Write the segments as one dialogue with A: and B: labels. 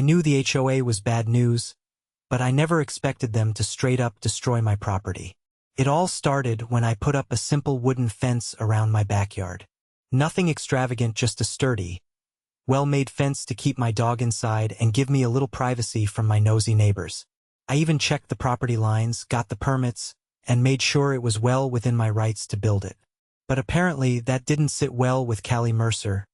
A: I knew the HOA was bad news, but I never expected them to straight up destroy my property. It all started when I put up a simple wooden fence around my backyard. Nothing extravagant, just a sturdy, well-made fence to keep my dog inside and give me a little privacy from my nosy neighbors. I even checked the property lines, got the permits, and made sure it was well within my rights to build it. But apparently that didn't sit well with Callie Mercer,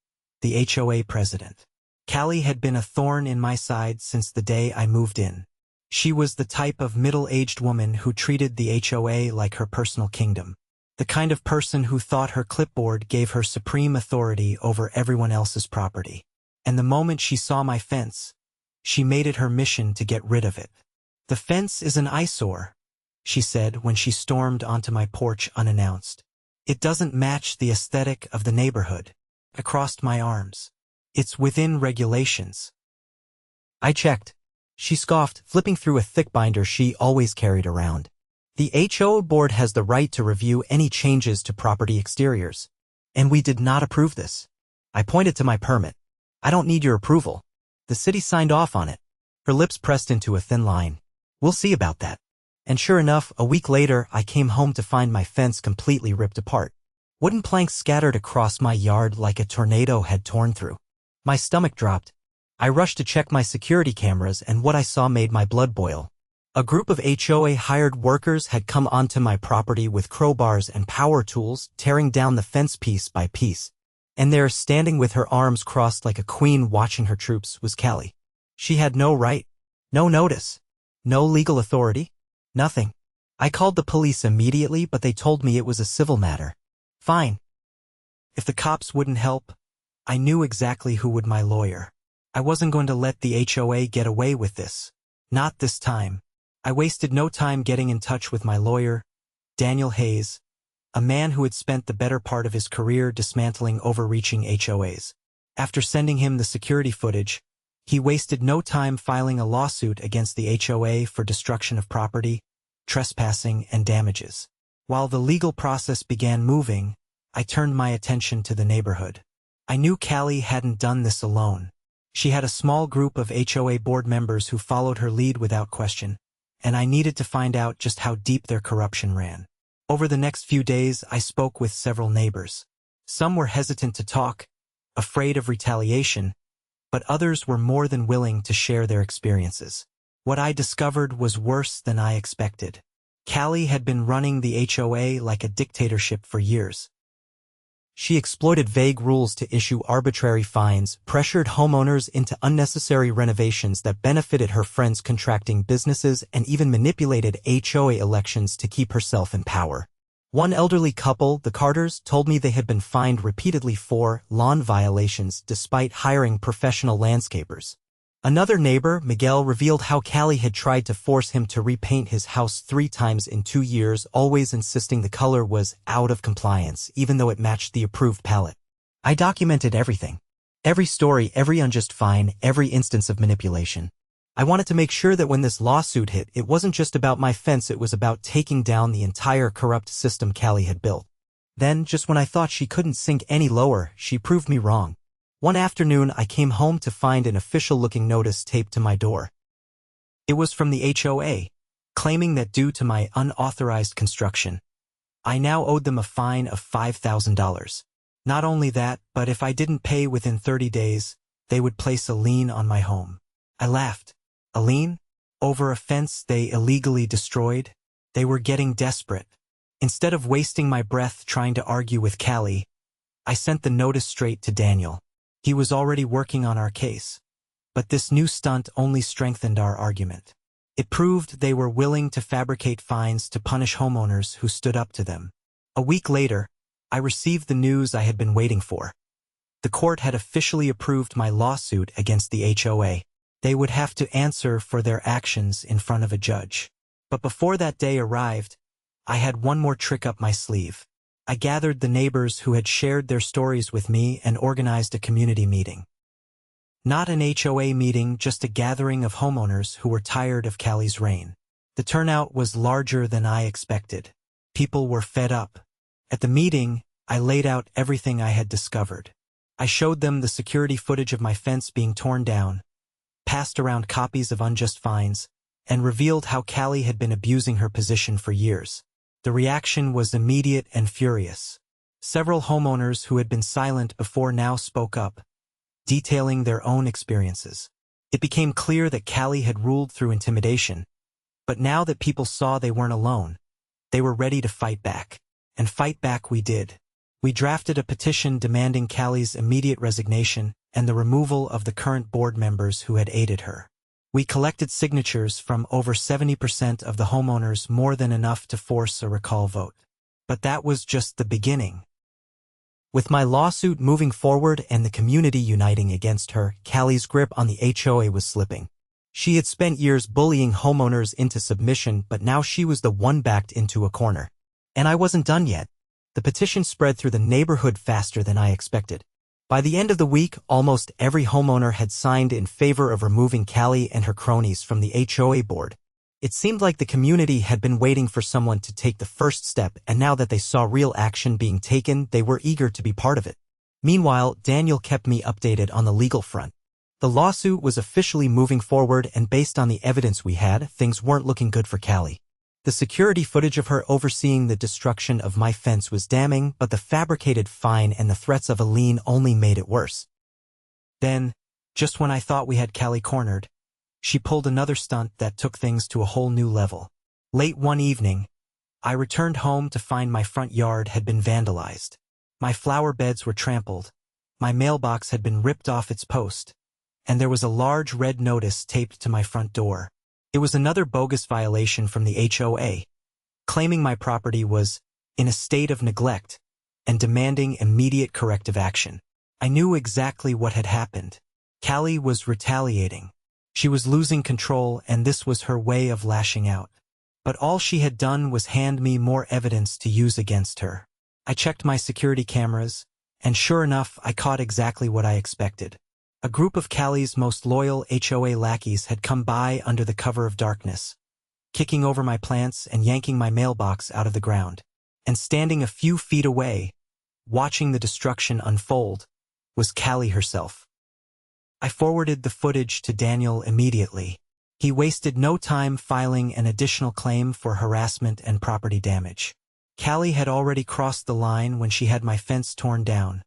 A: the HOA president. Callie had been a thorn in my side since the day I moved in. She was the type of middle-aged woman who treated the HOA like her personal kingdom. The kind of person who thought her clipboard gave her supreme authority over everyone else's property. And the moment she saw my fence, she made it her mission to get rid of it. "The fence is an eyesore," she said when she stormed onto my porch unannounced. "It doesn't match the aesthetic of the neighborhood." I crossed my arms. "It's within regulations." I checked. She scoffed, flipping through a thick binder she always carried around. "The HOA board has the right to review any changes to property exteriors. And we did not approve this." I pointed to my permit. "I don't need your approval. The city signed off on it." Her lips pressed into a thin line. "We'll see about that." And sure enough, a week later, I came home to find my fence completely ripped apart. Wooden planks scattered across my yard like a tornado had torn through. My stomach dropped. I rushed to check my security cameras, and what I saw made my blood boil. A group of HOA hired workers had come onto my property with crowbars and power tools, tearing down the fence piece by piece. And there, standing with her arms crossed like a queen watching her troops, was Callie. She had no right, no notice, no legal authority, nothing. I called the police immediately, but they told me it was a civil matter. Fine. If the cops wouldn't help, I knew exactly who would. My lawyer. I wasn't going to let the HOA get away with this. Not this time. I wasted no time getting in touch with my lawyer, Daniel Hayes, a man who had spent the better part of his career dismantling overreaching HOAs. After sending him the security footage, he wasted no time filing a lawsuit against the HOA for destruction of property, trespassing, and damages. While the legal process began moving, I turned my attention to the neighborhood. I knew Callie hadn't done this alone. She had a small group of HOA board members who followed her lead without question, and I needed to find out just how deep their corruption ran. Over the next few days, I spoke with several neighbors. Some were hesitant to talk, afraid of retaliation, but others were more than willing to share their experiences. What I discovered was worse than I expected. Callie had been running the HOA like a dictatorship for years. She exploited vague rules to issue arbitrary fines, pressured homeowners into unnecessary renovations that benefited her friends' contracting businesses, and even manipulated HOA elections to keep herself in power. One elderly couple, the Carters, told me they had been fined repeatedly for lawn violations despite hiring professional landscapers. Another neighbor, Miguel, revealed how Callie had tried to force him to repaint his house 3 times in 2 years, always insisting the color was out of compliance, even though it matched the approved palette. I documented everything. Every story, every unjust fine, every instance of manipulation. I wanted to make sure that when this lawsuit hit, it wasn't just about my fence, it was about taking down the entire corrupt system Callie had built. Then, just when I thought she couldn't sink any lower, she proved me wrong. One afternoon, I came home to find an official-looking notice taped to my door. It was from the HOA, claiming that due to my unauthorized construction, I now owed them a fine of $5,000. Not only that, but if I didn't pay within 30 days, they would place a lien on my home. I laughed. A lien? Over a fence they illegally destroyed? They were getting desperate. Instead of wasting my breath trying to argue with Callie, I sent the notice straight to Daniel. He was already working on our case, but this new stunt only strengthened our argument. It proved they were willing to fabricate fines to punish homeowners who stood up to them. A week later, I received the news I had been waiting for. The court had officially approved my lawsuit against the HOA. They would have to answer for their actions in front of a judge. But before that day arrived, I had one more trick up my sleeve. I gathered the neighbors who had shared their stories with me and organized a community meeting. Not an HOA meeting, just a gathering of homeowners who were tired of Callie's reign. The turnout was larger than I expected. People were fed up. At the meeting, I laid out everything I had discovered. I showed them the security footage of my fence being torn down, passed around copies of unjust fines, and revealed how Callie had been abusing her position for years. The reaction was immediate and furious. Several homeowners who had been silent before now spoke up, detailing their own experiences. It became clear that Callie had ruled through intimidation, but now that people saw they weren't alone, they were ready to fight back. And fight back we did. We drafted a petition demanding Callie's immediate resignation and the removal of the current board members who had aided her. We collected signatures from over 70% of the homeowners, more than enough to force a recall vote. But that was just the beginning. With my lawsuit moving forward and the community uniting against her, Callie's grip on the HOA was slipping. She had spent years bullying homeowners into submission, but now she was the one backed into a corner. And I wasn't done yet. The petition spread through the neighborhood faster than I expected. By the end of the week, almost every homeowner had signed in favor of removing Callie and her cronies from the HOA board. It seemed like the community had been waiting for someone to take the first step, and now that they saw real action being taken, they were eager to be part of it. Meanwhile, Daniel kept me updated on the legal front. The lawsuit was officially moving forward, and based on the evidence we had, things weren't looking good for Callie. The security footage of her overseeing the destruction of my fence was damning, but the fabricated fine and the threats of a lien only made it worse. Then, just when I thought we had Callie cornered, she pulled another stunt that took things to a whole new level. Late one evening, I returned home to find my front yard had been vandalized. My flower beds were trampled, my mailbox had been ripped off its post, and there was a large red notice taped to my front door. It was another bogus violation from the HOA, claiming my property was in a state of neglect and demanding immediate corrective action. I knew exactly what had happened. Callie was retaliating. She was losing control, and this was her way of lashing out. But all she had done was hand me more evidence to use against her. I checked my security cameras, and sure enough, I caught exactly what I expected. A group of Callie's most loyal HOA lackeys had come by under the cover of darkness, kicking over my plants and yanking my mailbox out of the ground. And standing a few feet away, watching the destruction unfold, was Callie herself. I forwarded the footage to Daniel immediately. He wasted no time filing an additional claim for harassment and property damage. Callie had already crossed the line when she had my fence torn down,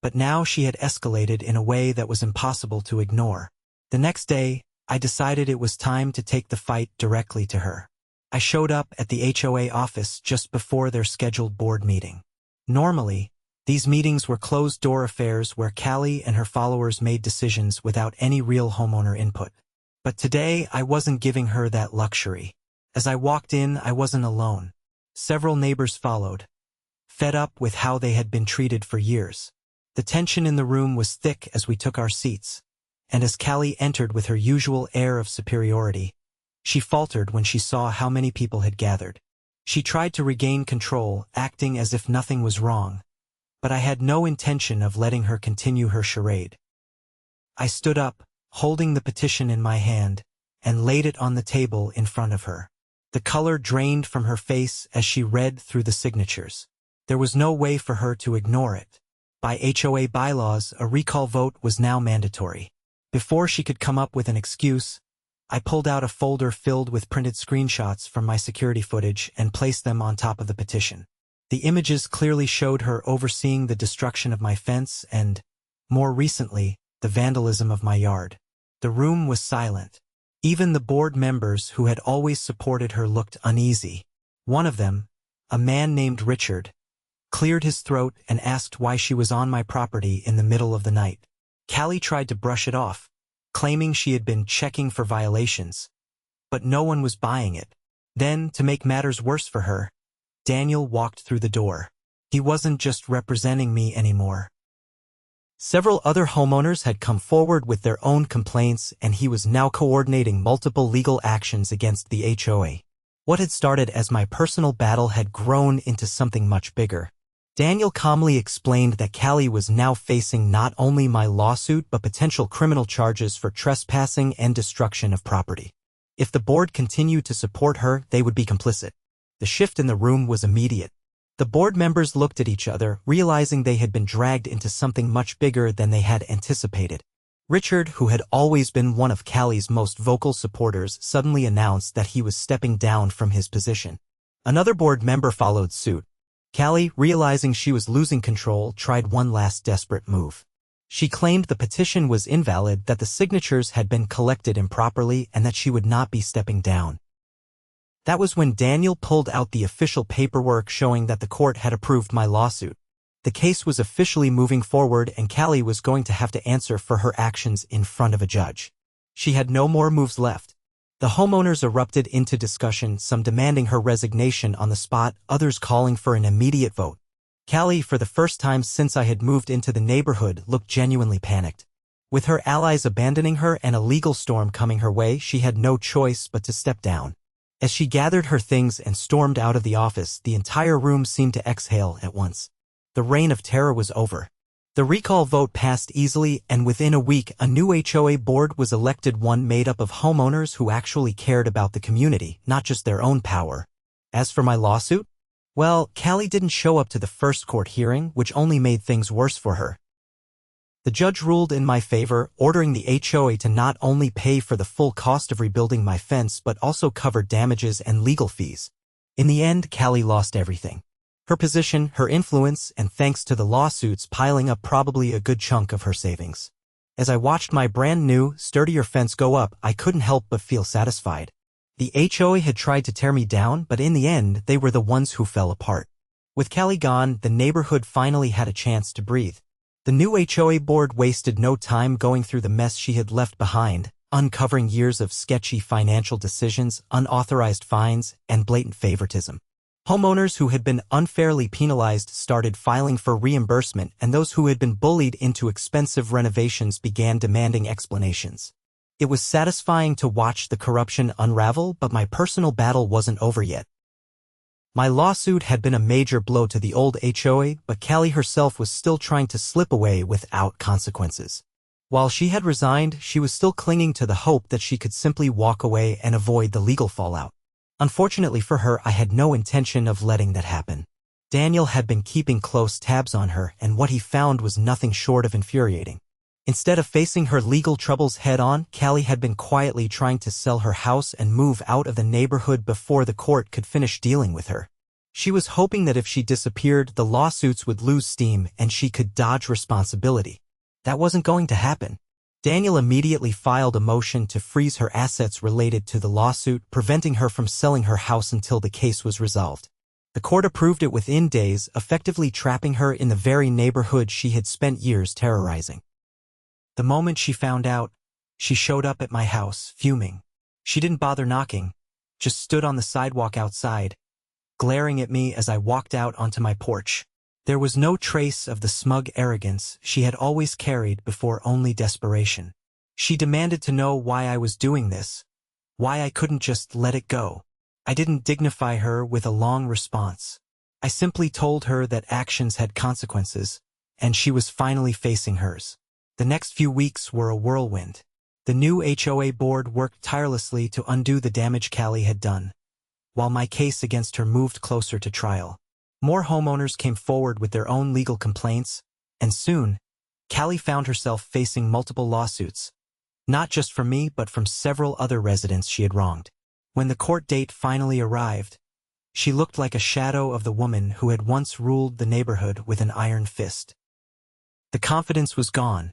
A: but now she had escalated in a way that was impossible to ignore. The next day, I decided it was time to take the fight directly to her. I showed up at the HOA office just before their scheduled board meeting. Normally, these meetings were closed-door affairs where Callie and her followers made decisions without any real homeowner input. But today, I wasn't giving her that luxury. As I walked in, I wasn't alone. Several neighbors followed, fed up with how they had been treated for years. The tension in the room was thick as we took our seats, and as Callie entered with her usual air of superiority, she faltered when she saw how many people had gathered. She tried to regain control, acting as if nothing was wrong, but I had no intention of letting her continue her charade. I stood up, holding the petition in my hand, and laid it on the table in front of her. The color drained from her face as she read through the signatures. There was no way for her to ignore it. By HOA bylaws, a recall vote was now mandatory. Before she could come up with an excuse, I pulled out a folder filled with printed screenshots from my security footage and placed them on top of the petition. The images clearly showed her overseeing the destruction of my fence and, more recently, the vandalism of my yard. The room was silent. Even the board members who had always supported her looked uneasy. One of them, a man named Richard, cleared his throat and asked why she was on my property in the middle of the night. Callie tried to brush it off, claiming she had been checking for violations, but no one was buying it. Then, to make matters worse for her, Daniel walked through the door. He wasn't just representing me anymore. Several other homeowners had come forward with their own complaints, and he was now coordinating multiple legal actions against the HOA. What had started as my personal battle had grown into something much bigger. Daniel calmly explained that Callie was now facing not only my lawsuit but potential criminal charges for trespassing and destruction of property. If the board continued to support her, they would be complicit. The shift in the room was immediate. The board members looked at each other, realizing they had been dragged into something much bigger than they had anticipated. Richard, who had always been one of Callie's most vocal supporters, suddenly announced that he was stepping down from his position. Another board member followed suit. Callie, realizing she was losing control, tried one last desperate move. She claimed the petition was invalid, that the signatures had been collected improperly, and that she would not be stepping down. That was when Daniel pulled out the official paperwork showing that the court had approved my lawsuit. The case was officially moving forward, and Callie was going to have to answer for her actions in front of a judge. She had no more moves left. The homeowners erupted into discussion, some demanding her resignation on the spot, others calling for an immediate vote. Callie, for the first time since I had moved into the neighborhood, looked genuinely panicked. With her allies abandoning her and a legal storm coming her way, she had no choice but to step down. As she gathered her things and stormed out of the office, the entire room seemed to exhale at once. The reign of terror was over. The recall vote passed easily, and within a week a new HOA board was elected, one made up of homeowners who actually cared about the community, not just their own power. As for my lawsuit, well, Callie didn't show up to the first court hearing, which only made things worse for her. The judge ruled in my favor, ordering the HOA to not only pay for the full cost of rebuilding my fence but also cover damages and legal fees. In the end, Callie lost everything. Her position, her influence, and thanks to the lawsuits piling up, probably a good chunk of her savings. As I watched my brand new, sturdier fence go up, I couldn't help but feel satisfied. The HOA had tried to tear me down, but in the end, they were the ones who fell apart. With Callie gone, the neighborhood finally had a chance to breathe. The new HOA board wasted no time going through the mess she had left behind, uncovering years of sketchy financial decisions, unauthorized fines, and blatant favoritism. Homeowners who had been unfairly penalized started filing for reimbursement, and those who had been bullied into expensive renovations began demanding explanations. It was satisfying to watch the corruption unravel, but my personal battle wasn't over yet. My lawsuit had been a major blow to the old HOA, but Callie herself was still trying to slip away without consequences. While she had resigned, she was still clinging to the hope that she could simply walk away and avoid the legal fallout. Unfortunately for her, I had no intention of letting that happen. Daniel had been keeping close tabs on her, and what he found was nothing short of infuriating. Instead of facing her legal troubles head-on, Callie had been quietly trying to sell her house and move out of the neighborhood before the court could finish dealing with her. She was hoping that if she disappeared, the lawsuits would lose steam and she could dodge responsibility. That wasn't going to happen. Daniel immediately filed a motion to freeze her assets related to the lawsuit, preventing her from selling her house until the case was resolved. The court approved it within days, effectively trapping her in the very neighborhood she had spent years terrorizing. The moment she found out, she showed up at my house, fuming. She didn't bother knocking, just stood on the sidewalk outside, glaring at me as I walked out onto my porch. There was no trace of the smug arrogance she had always carried before, only desperation. She demanded to know why I was doing this, why I couldn't just let it go. I didn't dignify her with a long response. I simply told her that actions had consequences, and she was finally facing hers. The next few weeks were a whirlwind. The new HOA board worked tirelessly to undo the damage Callie had done, while my case against her moved closer to trial. More homeowners came forward with their own legal complaints, and soon, Callie found herself facing multiple lawsuits, not just from me but from several other residents she had wronged. When the court date finally arrived, she looked like a shadow of the woman who had once ruled the neighborhood with an iron fist. The confidence was gone,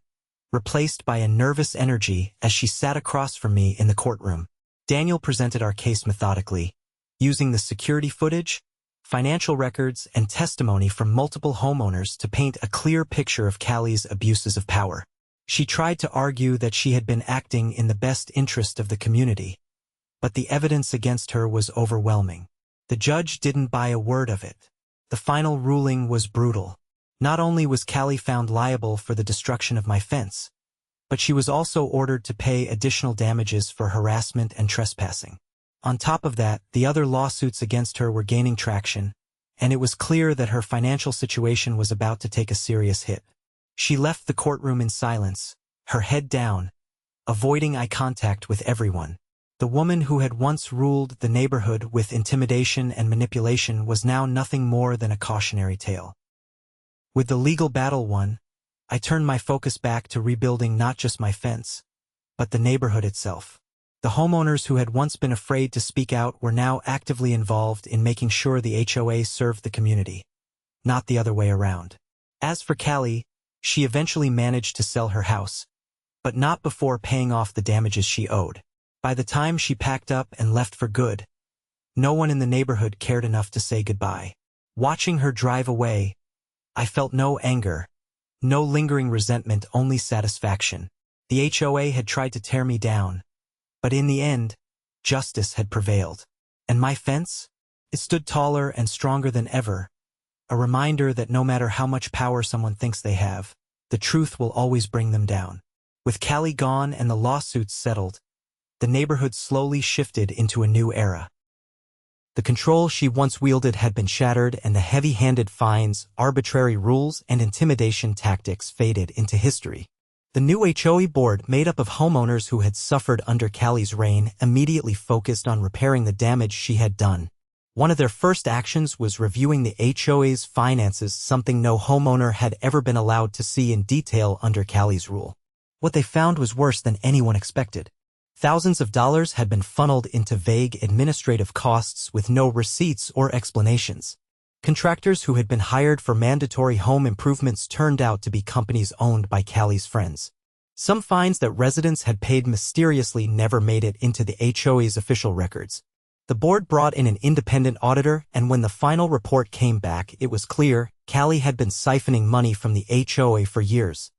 A: replaced by a nervous energy as she sat across from me in the courtroom. Daniel presented our case methodically, using the security footage, financial records, and testimony from multiple homeowners to paint a clear picture of Callie's abuses of power. She tried to argue that she had been acting in the best interest of the community, but the evidence against her was overwhelming. The judge didn't buy a word of it. The final ruling was brutal. Not only was Callie found liable for the destruction of my fence, but she was also ordered to pay additional damages for harassment and trespassing. On top of that, the other lawsuits against her were gaining traction, and it was clear that her financial situation was about to take a serious hit. She left the courtroom in silence, her head down, avoiding eye contact with everyone. The woman who had once ruled the neighborhood with intimidation and manipulation was now nothing more than a cautionary tale. With the legal battle won, I turned my focus back to rebuilding not just my fence, but the neighborhood itself. The homeowners who had once been afraid to speak out were now actively involved in making sure the HOA served the community, not the other way around. As for Callie, she eventually managed to sell her house, but not before paying off the damages she owed. By the time she packed up and left for good, no one in the neighborhood cared enough to say goodbye. Watching her drive away, I felt no anger, no lingering resentment, only satisfaction. The HOA had tried to tear me down, but in the end, justice had prevailed. And my fence? It stood taller and stronger than ever, a reminder that no matter how much power someone thinks they have, the truth will always bring them down. With Callie gone and the lawsuits settled, the neighborhood slowly shifted into a new era. The control she once wielded had been shattered, and the heavy-handed fines, arbitrary rules, and intimidation tactics faded into history. The new HOA board, made up of homeowners who had suffered under Callie's reign, immediately focused on repairing the damage she had done. One of their first actions was reviewing the HOA's finances, something no homeowner had ever been allowed to see in detail under Callie's rule. What they found was worse than anyone expected. Thousands of dollars had been funneled into vague administrative costs with no receipts or explanations. Contractors who had been hired for mandatory home improvements turned out to be companies owned by Callie's friends. Some fines that residents had paid mysteriously never made it into the HOA's official records. The board brought in an independent auditor, and when the final report came back, it was clear Callie had been siphoning money from the HOA for years.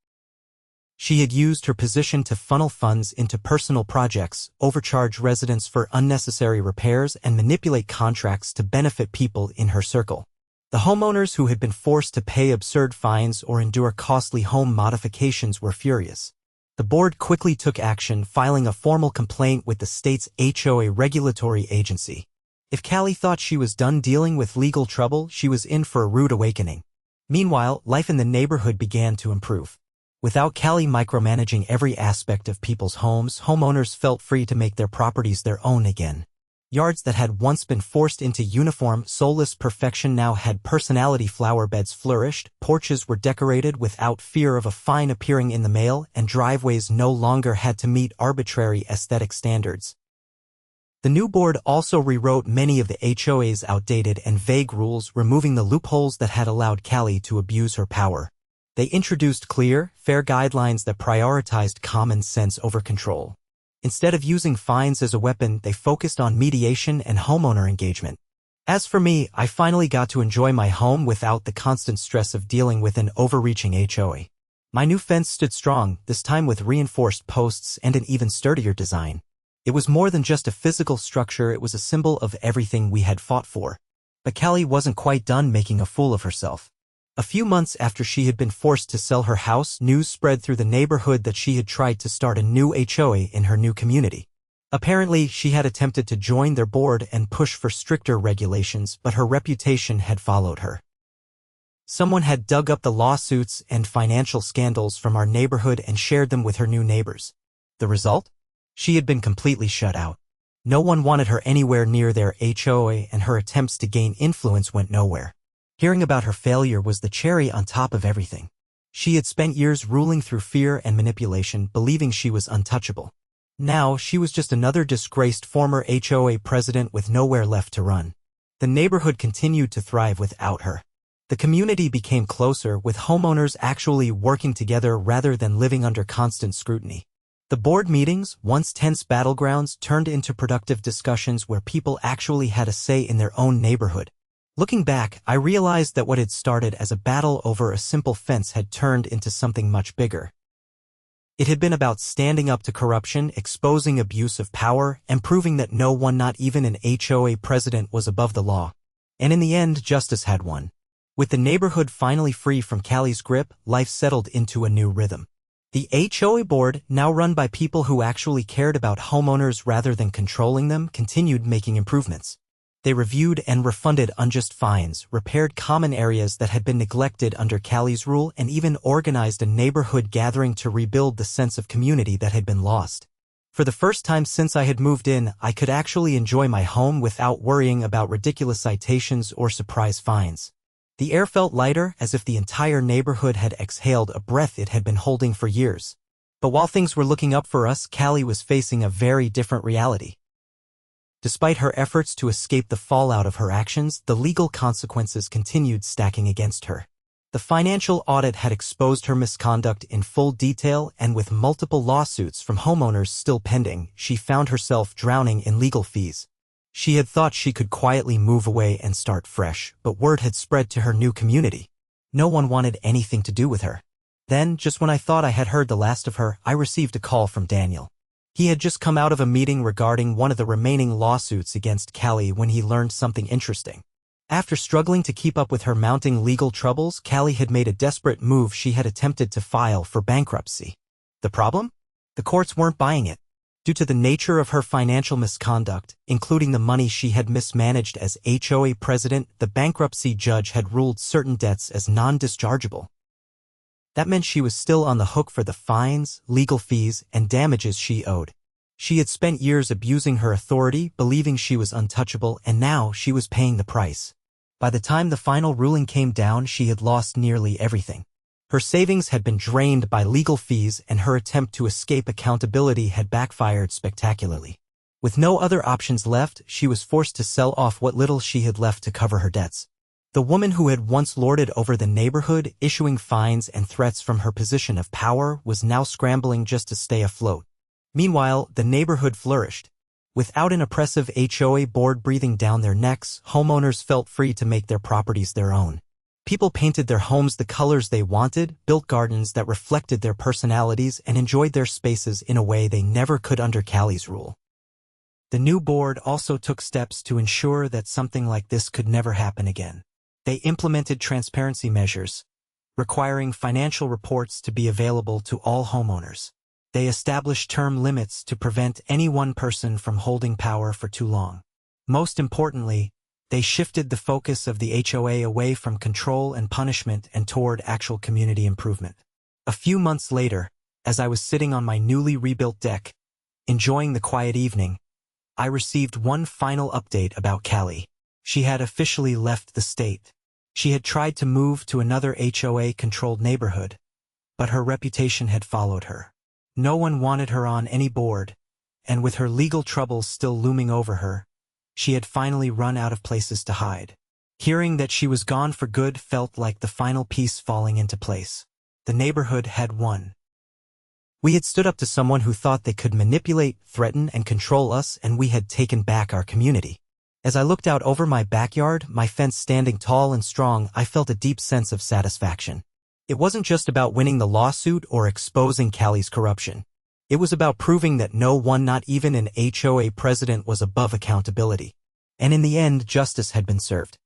A: She had used her position to funnel funds into personal projects, overcharge residents for unnecessary repairs, and manipulate contracts to benefit people in her circle. The homeowners who had been forced to pay absurd fines or endure costly home modifications were furious. The board quickly took action, filing a formal complaint with the state's HOA regulatory agency. If Callie thought she was done dealing with legal trouble, she was in for a rude awakening. Meanwhile, life in the neighborhood began to improve. Without Callie micromanaging every aspect of people's homes, homeowners felt free to make their properties their own again. Yards that had once been forced into uniform, soulless perfection now had personality. Flower beds flourished, porches were decorated without fear of a fine appearing in the mail, and driveways no longer had to meet arbitrary aesthetic standards. The new board also rewrote many of the HOA's outdated and vague rules, removing the loopholes that had allowed Callie to abuse her power. They introduced clear, fair guidelines that prioritized common sense over control. Instead of using fines as a weapon, they focused on mediation and homeowner engagement. As for me, I finally got to enjoy my home without the constant stress of dealing with an overreaching HOA. My new fence stood strong, this time with reinforced posts and an even sturdier design. It was more than just a physical structure, it was a symbol of everything we had fought for. But Callie wasn't quite done making a fool of herself. A few months after she had been forced to sell her house, news spread through the neighborhood that she had tried to start a new HOA in her new community. Apparently, she had attempted to join their board and push for stricter regulations, but her reputation had followed her. Someone had dug up the lawsuits and financial scandals from our neighborhood and shared them with her new neighbors. The result? She had been completely shut out. No one wanted her anywhere near their HOA, and her attempts to gain influence went nowhere. Hearing about her failure was the cherry on top of everything. She had spent years ruling through fear and manipulation, believing she was untouchable. Now, she was just another disgraced former HOA president with nowhere left to run. The neighborhood continued to thrive without her. The community became closer, with homeowners actually working together rather than living under constant scrutiny. The board meetings, once tense battlegrounds, turned into productive discussions where people actually had a say in their own neighborhood. Looking back, I realized that what had started as a battle over a simple fence had turned into something much bigger. It had been about standing up to corruption, exposing abuse of power, and proving that no one, not even an HOA president, was above the law. And in the end, justice had won. With the neighborhood finally free from Callie's grip, life settled into a new rhythm. The HOA board, now run by people who actually cared about homeowners rather than controlling them, continued making improvements. They reviewed and refunded unjust fines, repaired common areas that had been neglected under Callie's rule, and even organized a neighborhood gathering to rebuild the sense of community that had been lost. For the first time since I had moved in, I could actually enjoy my home without worrying about ridiculous citations or surprise fines. The air felt lighter, as if the entire neighborhood had exhaled a breath it had been holding for years. But while things were looking up for us, Callie was facing a very different reality. Despite her efforts to escape the fallout of her actions, the legal consequences continued stacking against her. The financial audit had exposed her misconduct in full detail, and with multiple lawsuits from homeowners still pending, she found herself drowning in legal fees. She had thought she could quietly move away and start fresh, but word had spread to her new community. No one wanted anything to do with her. Then, just when I thought I had heard the last of her, I received a call from Daniel. He had just come out of a meeting regarding one of the remaining lawsuits against Callie when he learned something interesting. After struggling to keep up with her mounting legal troubles, Callie had made a desperate move. She had attempted to file for bankruptcy. The problem? The courts weren't buying it. Due to the nature of her financial misconduct, including the money she had mismanaged as HOA president, the bankruptcy judge had ruled certain debts as non-dischargeable. That meant she was still on the hook for the fines, legal fees, and damages she owed. She had spent years abusing her authority, believing she was untouchable, and now she was paying the price. By the time the final ruling came down, she had lost nearly everything. Her savings had been drained by legal fees, and her attempt to escape accountability had backfired spectacularly. With no other options left, she was forced to sell off what little she had left to cover her debts. The woman who had once lorded over the neighborhood, issuing fines and threats from her position of power, was now scrambling just to stay afloat. Meanwhile, the neighborhood flourished. Without an oppressive HOA board breathing down their necks, homeowners felt free to make their properties their own. People painted their homes the colors they wanted, built gardens that reflected their personalities, and enjoyed their spaces in a way they never could under Callie's rule. The new board also took steps to ensure that something like this could never happen again. They implemented transparency measures, requiring financial reports to be available to all homeowners. They established term limits to prevent any one person from holding power for too long. Most importantly, they shifted the focus of the HOA away from control and punishment and toward actual community improvement. A few months later, as I was sitting on my newly rebuilt deck, enjoying the quiet evening, I received one final update about Callie. She had officially left the state. She had tried to move to another HOA-controlled neighborhood, but her reputation had followed her. No one wanted her on any board, and with her legal troubles still looming over her, she had finally run out of places to hide. Hearing that she was gone for good felt like the final piece falling into place. The neighborhood had won. We had stood up to someone who thought they could manipulate, threaten, and control us, and we had taken back our community. As I looked out over my backyard, my fence standing tall and strong, I felt a deep sense of satisfaction. It wasn't just about winning the lawsuit or exposing Callie's corruption. It was about proving that no one, not even an HOA president, was above accountability. And in the end, justice had been served.